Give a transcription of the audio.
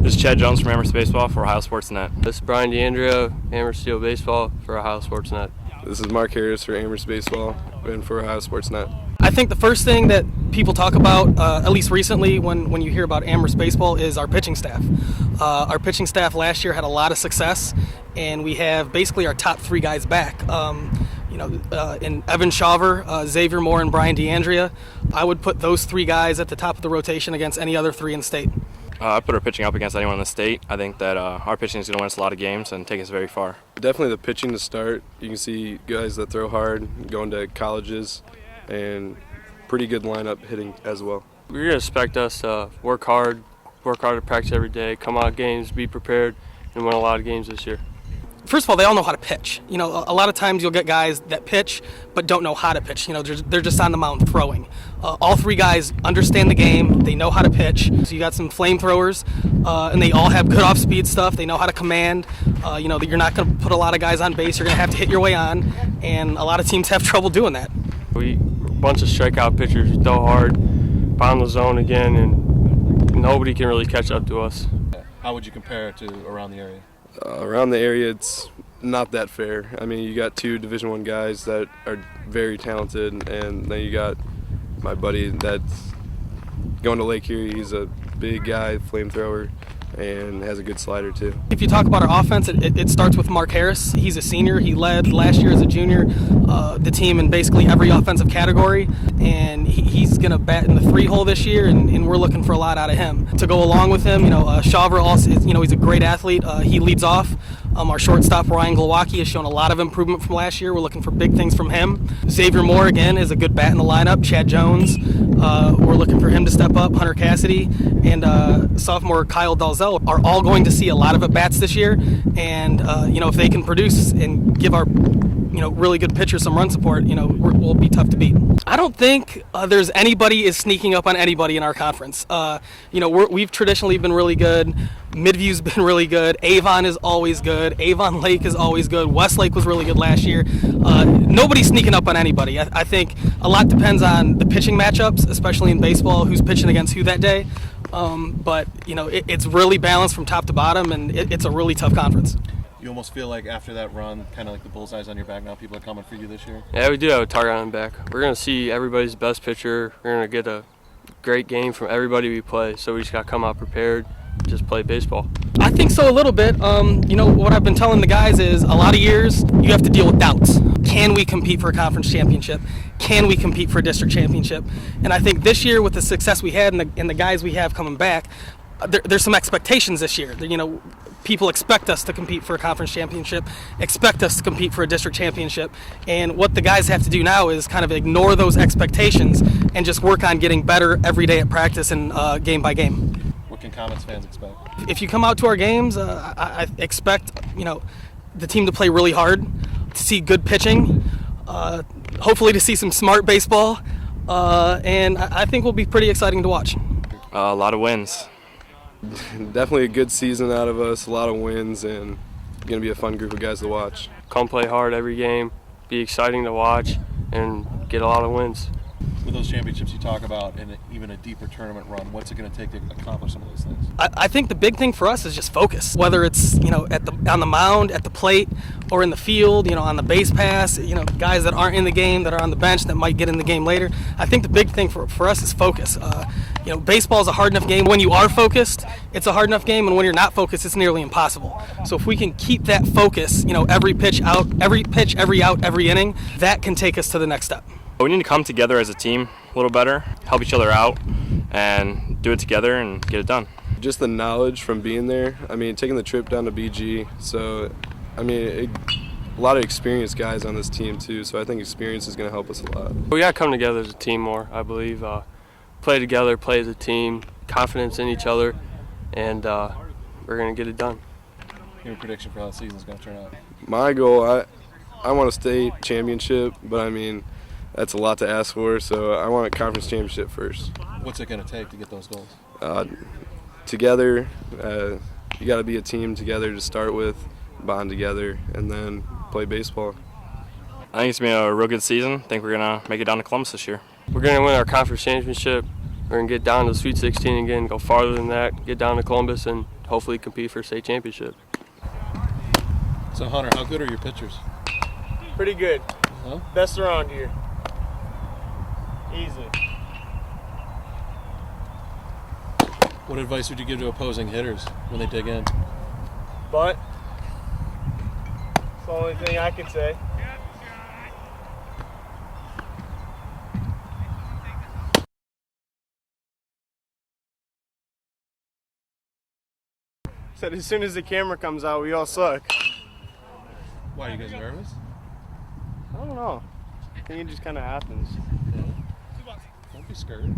This is Chad Jones from Amherst Baseball for Ohio Sports Net. This is Brian DeAndrea, Amherst Steele Baseball for Ohio Sports Net. This is Mark Harris for Amherst Baseball and for Ohio Sports Net. I think the first thing that people talk about, at least recently when you hear about Amherst Baseball, is our pitching staff. Our pitching staff last year had a lot of success, and we have basically our top three guys back. In Evan Shawver, Xavier Moore, and Brian DeAndrea, I would put those three guys at the top of the rotation against any other three in the state. I put our pitching up against anyone in the state. I think that our pitching is going to win us a lot of games and take us very far. Definitely the pitching to start. You can see guys that throw hard, going to colleges, and pretty good lineup hitting as well. You're going to expect us to work hard to practice every day, come out games, be prepared, and win a lot of games this year. First of all, they all know how to pitch. A lot of times you'll get guys that pitch but don't know how to pitch. They're just on the mound throwing. All three guys understand the game. They know how to pitch. So you got some flamethrowers, and they all have good off-speed stuff. They know how to command. You're not going to put a lot of guys on base. You're going to have to hit your way on, and a lot of teams have trouble doing that. We a bunch of strikeout pitchers, throw hard, pound the zone again, and nobody can really catch up to us. How would you compare it to around the area? Around the area, it's not that fair. I mean, you got two Division I guys that are very talented, and then you got my buddy that's going to Lake Erie. He's a big guy, flamethrower, and has a good slider too. If you talk about our offense, it starts with Mark Harris. He's a senior. He led last year as a junior the team in basically every offensive category, and he's going to bat in the 3-hole this year, and we're looking for a lot out of him. To go along with him, Shawver also is, he's a great athlete. He leads off. Our shortstop, Ryan Glowacki, has shown a lot of improvement from last year. We're looking for big things from him. Xavier Moore, again, is a good bat in the lineup. Chad Jones, we're looking for him to step up. Hunter Cassidy and sophomore Kyle Dalzell are all going to see a lot of at-bats this year. And, if they can produce and give our really good pitchers some run support, we'll be tough to beat. I don't think there's anybody is sneaking up on anybody in our conference. We've traditionally been really good. Midview's been really good. Avon is always good. Avon Lake is always good. Westlake was really good last year. Nobody's sneaking up on anybody. I think a lot depends on the pitching matchups, especially in baseball, who's pitching against who that day. But it's really balanced from top to bottom, and it's a really tough conference. You almost feel like after that run, kind of like the bullseye's on your back now, people are coming for you this year? Yeah, we do have a target on the back. We're going to see everybody's best pitcher. We're going to get a great game from everybody we play, so we just got to come out prepared, just play baseball. I think so a little bit. What I've been telling the guys is a lot of years you have to deal with doubts. Can we compete for a conference championship? Can we compete for a district championship? And I think this year with the success we had and the guys we have coming back, there's some expectations this year. People expect us to compete for a conference championship, expect us to compete for a district championship, and what the guys have to do now is kind of ignore those expectations and just work on getting better every day at practice and game by game. What can Comets fans expect? If you come out to our games, I expect the team to play really hard, to see good pitching, hopefully to see some smart baseball, and I think will be pretty exciting to watch. A lot of wins. Definitely a good season out of us, a lot of wins, and going to be a fun group of guys to watch. Come play hard every game, be exciting to watch, and get a lot of wins. With those championships you talk about and even a deeper tournament run, what's it going to take to accomplish some of those things? I think the big thing for us is just focus. Whether it's on the mound, at the plate, or in the field, on the base pass, guys that aren't in the game, that are on the bench, that might get in the game later. I think the big thing for us is focus. Baseball is a hard enough game. When you are focused, it's a hard enough game, and when you're not focused, it's nearly impossible. So if we can keep that focus, every pitch, every out, every inning, that can take us to the next step. We need to come together as a team a little better, help each other out, and do it together and get it done. Just the knowledge from being there. Taking the trip down to BG. So, a lot of experienced guys on this team too. So I think experience is going to help us a lot. We got to come together as a team more, I believe. Play together, play as a team, confidence in each other, and we're going to get it done. Your prediction for how the season's going to turn out? My goal, I want a state championship, but that's a lot to ask for, so I want a conference championship first. What's it going to take to get those goals? Together, you got to be a team together to start with, bond together, and then play baseball. I think it's going to be a real good season. I think we're going to make it down to Columbus this year. We're going to win our conference championship. We're going to get down to the Sweet 16 again, go farther than that, get down to Columbus, and hopefully compete for state championship. So Hunter, how good are your pitchers? Pretty good. Huh? Best around here. Easily. What advice would you give to opposing hitters when they dig in? But it's the only thing I can say. Said as soon as the camera comes out, we all suck. Why, are you guys nervous? I don't know. I think it just kind of happens. Yeah. Don't be scared.